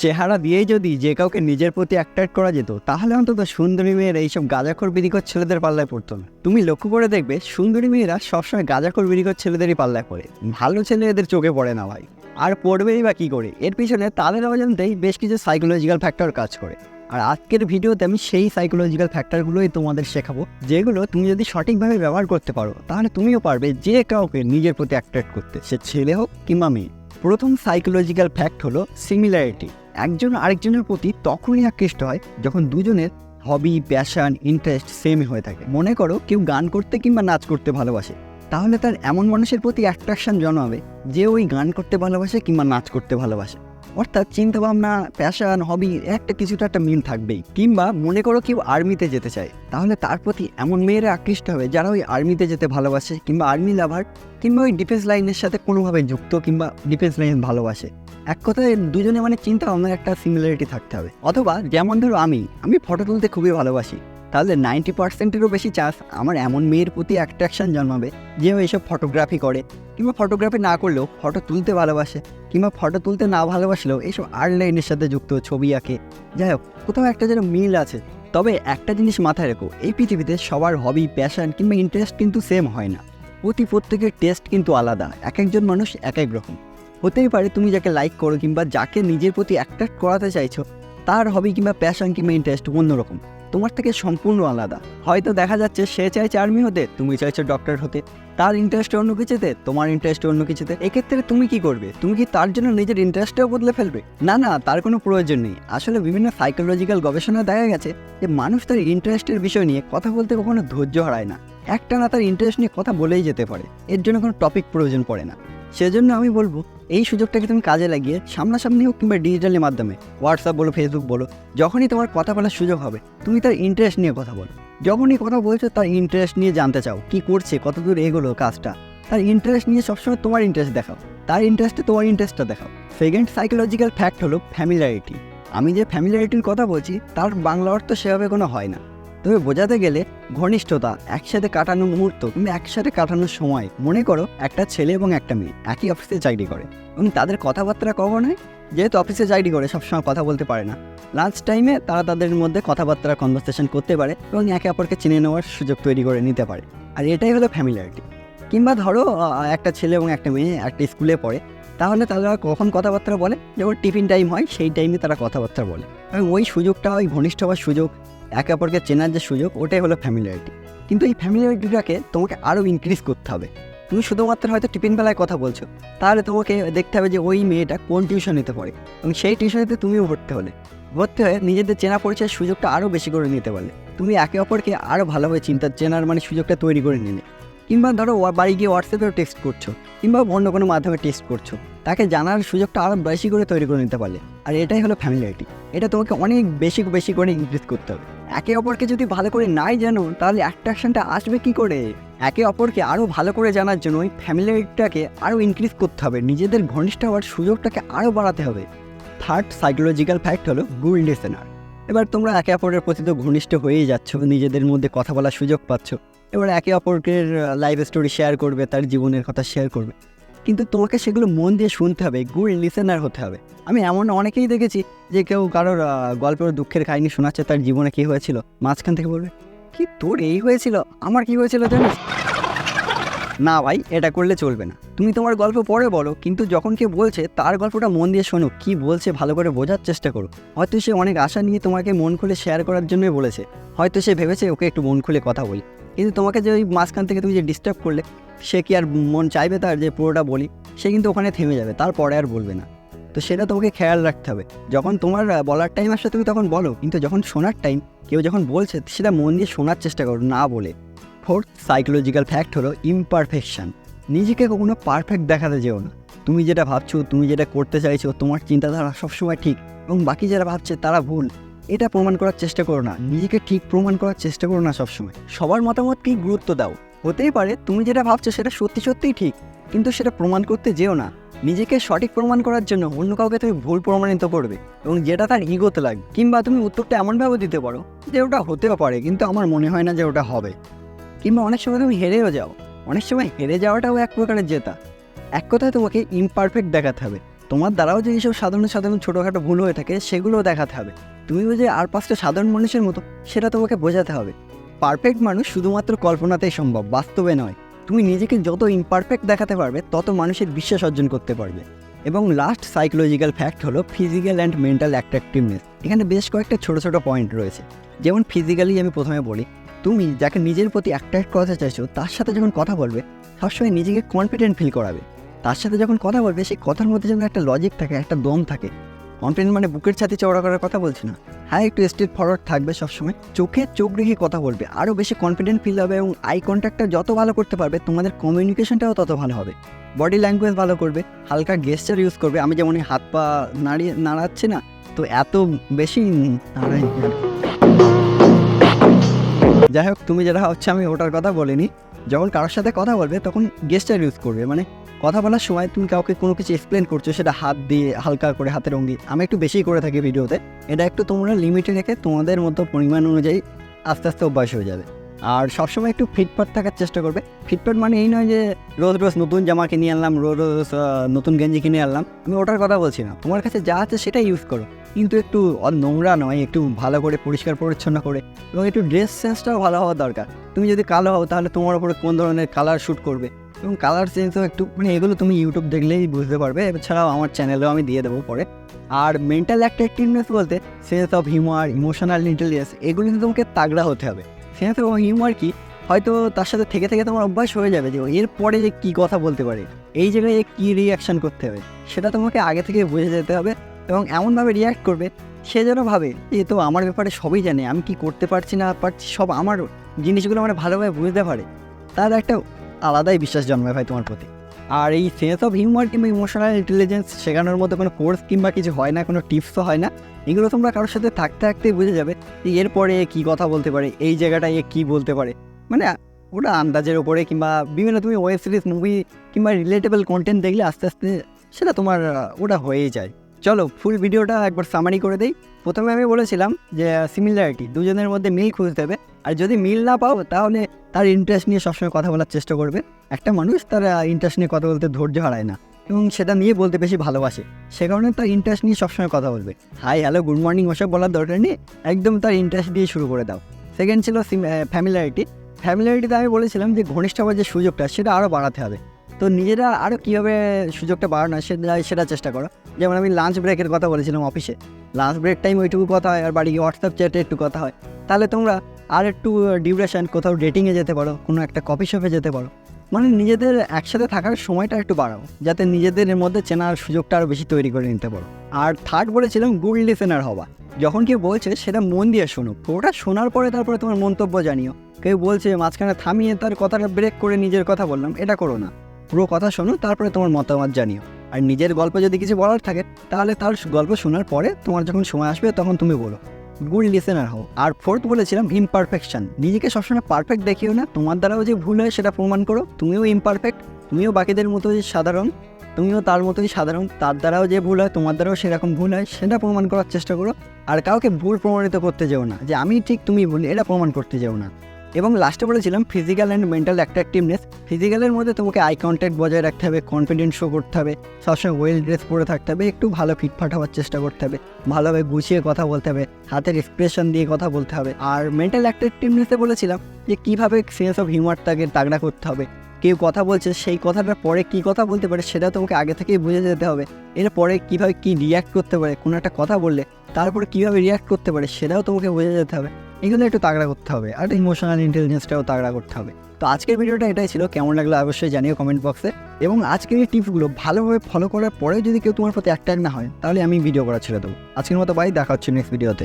চেহারা দিয়েই যদি যে কাউকে নিজের প্রতি অ্যাট্রাক্ট করা যেত, তাহলে অন্তত সুন্দরী মেয়ের এইসব গাঁজাখোর বিড়িখোর ছেলেদের পাল্লায় পড়তো না। তুমি লক্ষ্য করে দেখবে সুন্দরী মেয়েরা সবসময় গাঁজাখোর বিড়িখোর ছেলেদেরই পাল্লায় পড়ে, ভালো ছেলে এদের চোখে পড়ে না ভাই। আর পড়বেই বা কী করে? এর পিছনে তাদের অজান্তেই বেশ কিছু সাইকোলজিক্যাল ফ্যাক্টর কাজ করে। আর আজকের ভিডিওতে আমি সেই সাইকোলজিক্যাল ফ্যাক্টরগুলোই তোমাদের শেখাবো, যেগুলো তুমি যদি সঠিকভাবে ব্যবহার করতে পারো তাহলে তুমিও পারবে যে কাউকে নিজের প্রতি অ্যাট্রাক্ট করতে, সে ছেলে হোক কিংবা মেয়ে। প্রথম সাইকোলজিক্যাল ফ্যাক্ট হলো সিমিলারিটি। একজন আরেকজনের প্রতি তখনই আকৃষ্ট হয় যখন দুজনের হবি, প্যাশন, ইন্টারেস্ট সেম হয়ে থাকে। মনে করো কেউ গান করতে কিংবা নাচ করতে ভালোবাসে, তাহলে তার এমন মানুষের প্রতি অ্যাট্রাকশন জন্মাবে যে ওই গান করতে ভালোবাসে কিংবা নাচ করতে ভালোবাসে। অর্থাৎ চিন্তাভাবনা, প্যাশন, হবি কিছুটা একটা মিল থাকবেই। কিংবা মনে করো কেউ আর্মিতে যেতে চায়, তাহলে তার প্রতি এমন মেয়েরা আকৃষ্ট হবে যারা ওই আর্মিতে যেতে ভালোবাসে কিংবা আর্মি লাভার কিংবা ওই ডিফেন্স লাইনের সাথে কোনোভাবে যুক্ত কিংবা ডিফেন্স লাইন ভালোবাসে। এক কথায় দুজনে চিন্তা ভাবনার একটা সিমিলারিটি থাকতে হবে। অথবা যেমন ধরো আমি ফটো তুলতে খুবই ভালোবাসি, তাহলে 90%-এরও বেশি চান্স আমার এমন মেয়ের প্রতি অ্যাট্রাকশন জন্মাবে যে এইসব ফটোগ্রাফি করে কিংবা ফটোগ্রাফি না করলেও ফটো তুলতে ভালোবাসে কিংবা ফটো তুলতে না ভালোবাসলেও এইসব আর্ট লাইনের সাথে যুক্ত, ছবি আঁকে। যাই হোক, কোথাও একটা যেন মিল আছে। তবে একটা জিনিস মাথায় রেখো, এই পৃথিবীতে সবার হবি, প্যাশন কিংবা ইন্টারেস্ট কিন্তু সেম হয় না। প্রত্যেকের টেস্ট কিন্তু আলাদা, এক একজন মানুষ এক এক রকম। হতেই পারে তুমি যাকে লাইক করো কিংবা যাকে নিজের প্রতি অ্যাট্রাক্ট করাতে চাইছো, তার হবি কিংবা প্যাশন কিংবা ইন্টারেস্ট অন্যরকম, তোমার থেকে সম্পূর্ণ আলাদা। হয়তো দেখা যাচ্ছে সে চাইছে আর্মি হতে, তুমি চাইছো ডক্টর হতে। তার ইন্টারেস্ট অন্য কিছুতে, তোমার ইন্টারেস্ট অন্য কিছুতে। এক্ষেত্রে তুমি কি করবে? তুমি কি তার জন্য নিজের ইন্টারেস্টটাও বদলে ফেলবে? না, তার কোনো প্রয়োজন নেই। আসলে বিভিন্ন সাইকোলজিক্যাল গবেষণায় দেখা গেছে যে মানুষ তার ইন্টারেস্টের বিষয় নিয়ে কথা বলতে কখনো ধৈর্য হারায় না। একটানা তার ইন্টারেস্ট নিয়ে কথা বলেই যেতে পারে, এর জন্য কোনো টপিক প্রয়োজন পড়ে না। সেজন্য আমি বলবো এই সুযোগটাকে তুমি কাজে লাগিয়ে সামনাসামনি হোক কিংবা ডিজিটালের মাধ্যমে, হোয়াটসঅ্যাপ বলো, ফেসবুক বলো, যখনই তোমার কথা বলার সুযোগ হবে তুমি তার ইন্টারেস্ট নিয়ে কথা বলো। যখনই কথা বলছো তার ইন্টারেস্ট নিয়ে জানতে চাও, কি করছে, কতদূর এগোলো কাজটা। তার ইন্টারেস্ট নিয়ে সবসময় তোমার ইন্টারেস্ট দেখাও, তার ইন্টারেস্টে তোমার ইন্টারেস্টটা দেখাও। সেকেন্ড সাইকোলজিক্যাল ফ্যাক্ট হলো ফ্যামিলিয়ারিটি। আমি যে ফ্যামিলিয়ারিটির কথা বলছি তার বাংলা অর্থ সেভাবে কোনো হয় না, তবে বোঝাতে গেলে ঘনিষ্ঠতা, একসাথে কাটানো মুহূর্ত কিংবা একসাথে কাটানোর সময়। মনে করো একটা ছেলে এবং একটা মেয়ে একই অফিসে চাকরি করে এবং তাদের কথাবার্তা কখন হয়? যেহেতু অফিসে চাকরি করে সবসময় কথা বলতে পারে না, লাঞ্চ টাইমে তারা তাদের মধ্যে কথাবার্তা, কনভারসেশন করতে পারে এবং একে অপরকে চিনে নেওয়ার সুযোগ তৈরি করে নিতে পারে। আর এটাই হলো ফ্যামিলিয়ারিটি। কিংবা ধরো একটা ছেলে এবং একটা মেয়ে একটা স্কুলে পড়ে, তাহলে তারা কখন কথাবার্তা বলে? যখন টিফিন টাইম হয় সেই টাইমে তারা কথাবার্তা বলে, এবং ওই সুযোগটা, ওই ঘনিষ্ঠ হওয়ার সুযোগ, একে অপরকে চেনার যে সুযোগ, ওটাই হলো ফ্যামিলিয়ারিটি। কিন্তু এই ফ্যামিলিয়ারিটিটাকে তোমাকে আরও ইনক্রিজ করতে হবে। তুমি শুধুমাত্র হয়তো টিফিন বেলায় কথা বলছো, তাহলে তোমাকে দেখতে হবে যে ওই মেয়েটা কোন টিউশনিতে পড়ে এবং সেই টিউশনিতে তুমিও ভর্তি হয়ে নিজেদের চেনা পরিচয়ের সুযোগটা আরও বেশি করে নিতে পারলে তুমি একে অপরকে আরও ভালোভাবে চেনার সুযোগটা তৈরি করে নিলে। কিংবা ধরো বাড়ি গিয়ে হোয়াটসঅ্যাপেও টেক্সট করছো কিংবা অন্য কোনো মাধ্যমে টেক্সট করছো, তাকে জানার সুযোগটা আরও বেশি করে তৈরি করে নিতে পারলে। আর এটাই হলো ফ্যামিলিয়ারিটি। এটা তোমাকে অনেক বেশি করে ইনক্রিজ করতে হবে। একে অপরকে যদি ভালো করে নাই জানো তাহলে অ্যাট্রাকশনটা আসবে কি করে? একে অপরকে আরও ভালো করে জানার জন্য ওই ফ্যামিলিয়ারিটিটাকে আরও ইনক্রিজ করতে হবে, নিজেদের ঘনিষ্ঠ হওয়ার সুযোগটাকে আরও বাড়াতে হবে। থার্ড সাইকোলজিক্যাল ফ্যাক্ট হলো গুড লিসেনার। এবার তোমরা একে অপরের প্রতি তো ঘনিষ্ঠ হয়েই যাচ্ছ, নিজেদের মধ্যে কথা বলার সুযোগ পাচ্ছ, এবার একে অপরকে লাইফ স্টোরি শেয়ার করবে, তার জীবনের কথা শেয়ার করবে, কিন্তু তোমাকে সেগুলো মন দিয়ে শুনতে হবে, গুড লিসেনার হতে হবে। আমি এমন অনেকেই দেখেছি যে কেউ কারোর গল্পের দুঃখের কাহিনী শোনাচ্ছে, তার জীবনে কী হয়েছিল, মাঝখান থেকে বলবে কি তোর এই হয়েছিল, আমার কি হয়েছিল জানিস? না ভাই, এটা করলে চলবে না। তুমি তোমার গল্প পরে বলো, কিন্তু যখন কেউ বলছে তার গল্পটা মন দিয়ে শোনো, কি বলছে ভালো করে বোঝার চেষ্টা করো। হয়তো সে অনেক আশা নিয়ে তোমাকে মন খুলে শেয়ার করার জন্যই বলেছে, হয়তো সে ভেবেছে ওকে একটু মন খুলে কথা বলি, কিন্তু তোমাকে যে ওই মাঝখান থেকে তুমি যে ডিস্টার্ব করলে, সে কি আর মন চাইবে তার যে পুরোটা বলি? সে কিন্তু ওখানে থেমে যাবে, তারপরে আর বলবে না। তো সেটা তোমাকে খেয়াল রাখতে হবে। যখন তোমার বলার টাইম আসলে তুমি তখন বলো, কিন্তু যখন শোনার টাইম, কেউ যখন বলছে সেটা মন দিয়ে শোনার চেষ্টা করো, না বলে। ফোর্থ সাইকোলজিক্যাল ফ্যাক্ট হলো ইমপারফেকশন। নিজেকে কখনো পারফেক্ট দেখাতে যেও না। তুমি যেটা ভাবছো, তুমি যেটা করতে চাইছো, তোমার চিন্তাধারা সবসময় ঠিক এবং বাকি যারা ভাবছে তারা ভুল, এটা প্রমাণ করার চেষ্টা করো না। নিজেকে ঠিক প্রমাণ করার চেষ্টা করো না সবসময়। সবার মতামতকেই গুরুত্ব দাও। হতেই পারে তুমি যেটা ভাবছো সেটা সত্যিই ঠিক, কিন্তু সেটা প্রমাণ করতে যেও না। নিজেকে সঠিক প্রমাণ করার জন্য অন্য কাউকে তুমি ভুল প্রমাণিত করবে এবং যেটা তার ইগোতে লাগবে। কিংবা তুমি উত্তরটা এমনভাবে দিতে পারো যে ওটা হতেও পারে, কিন্তু আমার মনে হয় না যে ওটা হবে। কিংবা অনেক সময় তুমি হেরেও যাও, অনেক সময় হেরে যাওয়াটাও এক প্রকারের জেতা। এক কথায় তোমাকে ইমপারফেক্ট দেখাতে হবে। তোমার দ্বারাও যে এইসব সাধারণ সাধারণ ছোটোখাটো ভুল হয়ে থাকে সেগুলোও দেখাতে হবে। তুমিও যে আর 5টা সাধারণ মানুষের মতো সেটা তোমাকে বোঝাতে হবে। পারফেক্ট মানুষ শুধুমাত্র কল্পনাতেই সম্ভব, বাস্তবে নয়। তুমি নিজেকে যত ইমপারফেক্ট দেখাতে পারবে তত মানুষের বিশ্বাস অর্জন করতে পারবে। এবং লাস্ট সাইকোলজিক্যাল ফ্যাক্ট হলো ফিজিক্যাল অ্যান্ড মেন্টাল অ্যাট্রাকটিভনেস। এখানে বেশ কয়েকটা ছোটো ছোটো পয়েন্ট রয়েছে। যেমন ফিজিক্যালি আমি প্রথমে বলি, তুমি যাকে নিজের প্রতি অ্যাট্রাক্ট করতে চাইছো তার সাথে যখন কথা বলবে সবসময় নিজেকে কনফিডেন্ট ফিল করাবে। তার সাথে যখন কথা বলবে সেই কথার মধ্যে যেন একটা লজিক থাকে, একটা দম থাকে। কনফিডেন্ট মানে বুকের ছাতি চওড়া করার কথা বলছি না, হ্যাঁ একটু স্ট্রেট ফরওয়ার্ড থাকবে সবসময়, চোখে চোখ রেখে কথা বলবে, আরও বেশি কনফিডেন্ট ফিল হবে। এবং আই কন্ট্যাক্টটা যত ভালো করতে পারবে তোমাদের কমিউনিকেশনটাও তত ভালো হবে। বডি ল্যাঙ্গুয়েজ ভালো করবে, হালকা গেস্টার ইউজ করবে। আমি যেমন হাত পা নাড়াচ্ছি না, তো এত বেশি যাই হোক, তুমি যেটা হচ্ছে আমি ওটার কথা বলিনি। যখন কারোর সাথে কথা বলবে তখন গেস্টার ইউজ করবে, মানে কথা বলার সময় তুমি কাউকে কোনো কিছু এক্সপ্লেন করছো, সেটা হাত দিয়ে হালকা করে হাতের অঙ্গি, আমি একটু বেশিই করে থাকি ভিডিওতে। এটা একটু তোমরা লিমিটে রেখে তোমাদের মতো পরিমাণ অনুযায়ী আস্তে আস্তে অভ্যাস হয়ে যাবে। আর সবসময় একটু ফিটফাট থাকার চেষ্টা করবে। ফিটফাট মানে এই নয় যে রোজ রোজ নতুন জামা কিনে আনলাম, রোজ রোজ নতুন গেঞ্জি কিনে আনলাম, আমি ওটার কথা বলছি না। তোমার কাছে যা আছে সেটাই ইউজ করো, কিন্তু একটু নোংরা নয়, একটু ভালো করে পরিষ্কার পরিচ্ছন্ন করে। এবং একটু ড্রেস সেন্সটাও ভালো হওয়া দরকার। তুমি যদি কালো হও তাহলে তোমার উপরে কোন ধরনের কালার শ্যুট করবে, এবং কালার সেন্সও একটু, মানে এগুলো তুমি ইউটিউব দেখলেই বুঝতে পারবে। এছাড়াও আমার চ্যানেলেও আমি দিয়ে দেবো পরে। আর মেন্টাল অ্যাট্রাকটিভনেস বলতে sense of humour, emotional intelligence, এগুলিতে তোমাকে তাগড়া হতে হবে। সেন্স অফ হিউমার কি, হয়তো তার সাথে থেকে থেকে তোমার অভ্যাস হয়ে যাবে যে এরপরে যে কী কথা বলতে পারে, এই জায়গায় কী রিয়াকশান করতে হবে, সেটা তোমাকে আগে থেকে বুঝে যেতে হবে। এবং এমনভাবে রিয়াক্ট করবে সে যেন ভাবে এ তো আমার ব্যাপারে সবই জানে, আমি কি করতে পারছি না পারছি সব আমার জিনিসগুলো মানে ভালোভাবে বুঝতে পারে। তার একটা আলাদাই বিশ্বাস জন্মায় ভাই তোমার প্রতি। আর এই সেন্স অফ হিউমার কিংবা ইমোশনাল ইন্টেলিজেন্স শেখানোর মধ্যে কোনো কোর্স কিংবা কিছু হয় না, কোনো টিপসও হয় না। এগুলো তোমরা কারোর সাথে থাকতে থাকতেই বুঝে যাবে যে এরপরে কী কথা বলতে পারে, এই জায়গাটায় কী বলতে পারে। মানে ওটা আন্দাজের ওপরে, কিংবা বিভিন্ন তুমি ওয়েব সিরিজ, মুভি কিংবা রিলেটেবল কন্টেন্ট দেখলে আস্তে আস্তে সেটা তোমার ওটা হয়েই যায়। চলো ফুল ভিডিওটা একবার সামারি করে দেই। প্রথমে আমি বলেছিলাম যে সিমিলারিটি, দুজনের মধ্যে মিল খুঁজতে হবে। আর যদি মিল না পাও তাহলে তার ইন্টারেস্ট নিয়ে সবসময় কথা বলার চেষ্টা করবে। একটা মানুষ তার ইন্টারেস্ট নিয়ে কথা বলতে ধৈর্য হারায় না, এবং সেটা নিয়ে বলতে বেশি ভালোবাসে, সে কারণে তার ইন্টারেস্ট নিয়ে সবসময় কথা বলবে। হাই হ্যালো গুড মর্নিং ওসব বলার দরকার নেই, একদম তার ইন্টারেস্ট দিয়ে শুরু করে দাও। সেকেন্ড ছিল ফ্যামিলিয়ারিটি। ফ্যামিলিয়ারিটিতে আমি বলেছিলাম যে ঘনিষ্ঠ হওয়ার যে সুযোগটা সেটা আরও বাড়াতে হবে। তো নিজেরা আরও কীভাবে সুযোগটা বাড়ানো সেটা চেষ্টা করো। যেমন আমি লাঞ্চ ব্রেকের কথা বলেছিলাম, অফিসে লাঞ্চ ব্রেক টাইম ওইটুকু কথা হয়, আর বাড়ি গিয়ে হোয়াটসঅ্যাপ চ্যাটে একটু কথা হয়। তাহলে তোমরা আর একটু ডিউরেশন কোথাও ডেটিংয়ে যেতে পারো, কোনো একটা কফি শপে যেতে পারো। মানে নিজেদের একসাথে থাকার সময়টা একটু বাড়াও, যাতে নিজেদের মধ্যে চেনার সুযোগটা আরও বেশি তৈরি করে নিতে পারো। আর থার্ড বলেছিলাম গুড লিসেনার হওয়া। যখন কেউ বলছে সেটা মন দিয়ে শোনো, ওটা শোনার পরে তারপরে তোমার মন্তব্য জানিও। কেউ বলছে মাঝখানে থামিয়ে তার কথাটা ব্রেক করে নিজের কথা বললাম, এটা করো না। পুরো কথা শোনো, তারপরে তোমার মতামত জানিও। আর নিজের গল্প যদি কিছু বলার থাকে তাহলে তার গল্প শোনার পরে তোমার যখন সময় আসবে তখন তুমি বলো। গুড লিসেনার হও। আর ফোর্থ বলেছিলাম ইমপারফেকশন। নিজেকে সবসময় পারফেক্ট দেখিও না, তোমার দ্বারাও যে ভুল হয় সেটা প্রমাণ করো। তুমিও ইমপারফেক্ট, তুমিও বাকিদের মতোই সাধারণ, তুমিও তার মতোই সাধারণ। তার দ্বারাও যে ভুল হয় তোমার দ্বারাও সেরকম ভুল হয়, সেটা প্রমাণ করার চেষ্টা করো। আর কাউকে ভুল প্রমাণিত করতে যেও না, যে আমি ঠিক তুমি ভুল, এটা প্রমাণ করতে যেও না। এবং লাস্টে বলেছিলাম ফিজিক্যাল অ্যান্ড মেন্টাল অ্যাট্রাকটিভনেস। ফিজিক্যালের মধ্যে তোমাকে আই কন্ট্যাক্ট বজায় রাখতে হবে, কনফিডেন্স শো করতে হবে, সবসময় ওয়েল ড্রেস পরে থাকতে হবে, একটু ভালো ফিটফাট হওয়ার চেষ্টা করতে হবে, ভালোভাবে গুছিয়ে কথা বলতে হবে, হাতের এক্সপ্রেশন দিয়ে কথা বলতে হবে। আর মেন্টাল অ্যাট্রাকটিভনেসে বলেছিলাম যে কীভাবে সেন্স অফ হিউমারটাকে তাগড়া করতে হবে। কেউ কথা বলছে, সেই কথাটার পরে কী কথা বলতে পারে সেটা তোমাকে আগে থেকেই বুঝে যেতে হবে। এরপরে কীভাবে কী রিয়্যাক্ট করতে পারে, কোনো একটা কথা বললে তারপরে কীভাবে রিয়্যাক্ট করতে পারে সেটাও তোমাকে বুঝে যেতে হবে। এগুলো একটু তাগড়া করতে হবে, আর ইমোশনাল ইন্টেলিজেন্সটাও তাগড়া করতে হবে। তো আজকের ভিডিওটা এটাই ছিল, কেমন লাগলো অবশ্যই জানিও কমেন্ট বক্সে। এবং আজকের এই টিপসগুলো ভালোভাবে ফলো করার পরে যদি কেউ তোমার প্রতি অ্যাট্রাক্ট না হয় তাহলে আমি ভিডিও করা ছেড়ে দেবো। আজকের মতো বাই, দেখা হচ্ছে নেক্সট ভিডিওতে।